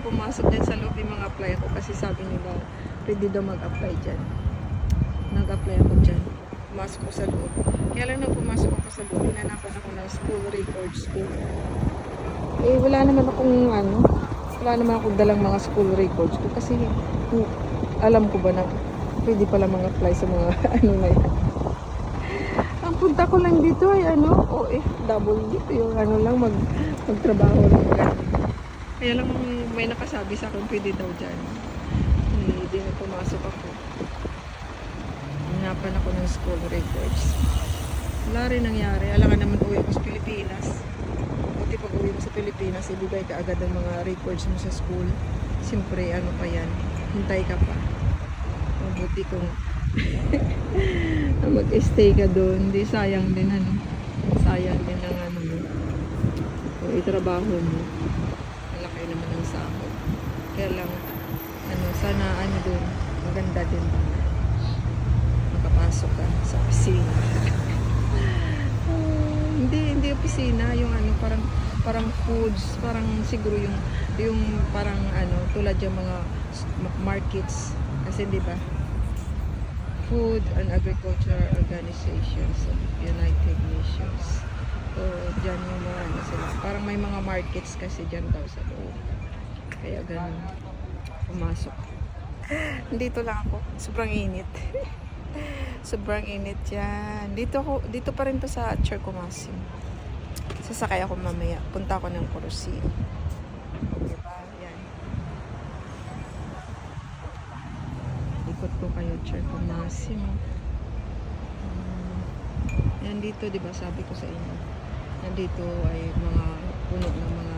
pumasok din sa loob yung mga apply ako kasi sabi nila pwede daw mag-apply dyan. Nag-apply ako dyan. Pumasok ko sa loob. Kaya lang nang pumasok ako sa loob, hinanapan ako ng school records ko. Eh, wala naman akong dalang mga school records ko kasi alam ko ba na pwede pala mag-apply sa mga ano na yan. Ang punta ko lang dito ay OFW, yung magtrabaho lang ganun. Kaya lang may nakasabi sa akin pwede daw dyan. Hindi na pumasok ako. Hinapan ako ng school records. Wala rin nangyari. Alangan naman uwi ko sa Pilipinas. Buti pag uwi mo sa Pilipinas, ibigay ka agad ang mga records mo sa school. Siyempre, ano pa yan, hintay ka pa. Mabuti kung mag-stay ka doon. Hindi, sayang din sayang din ang mo. O itrabaho mo. Malaki naman ang sahod. Kaya lang, sana doon, maganda din. Makapasok ka sa opisina. Hindi opisina, yung parang foods, parang siguro yung parang tulad yung mga markets kasi di ba? Food and Agriculture Organizations of United Nations. So, dyan yung mga sila. Parang may mga markets kasi dyan daw sa loob. Kaya ganun. Pumasok. Dito lang ako. Sobrang init. Sobrang init yan. Dito pa rin to sa Chercomasim. Sasakay ako mamaya. Punta ako ng Corusio. Diba? Yan. Ikot ko kayo Chercomasim. Yan dito, diba? Sabi ko sa inyo. Nandito ay mga puno ng mga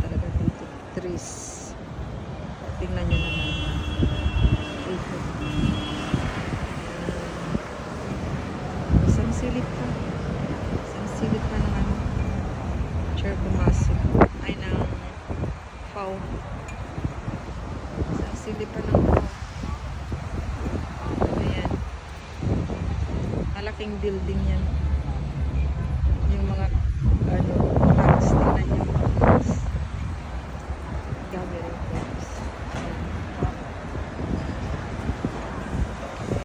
talaga dito. Trees. Tingnan nyo naman. Ito. Isang silip pa. Isang silip pa ng Chercomasim. Ay, ng FAO. Isang silip pa ng FAO. Ayan. Malaking building yan.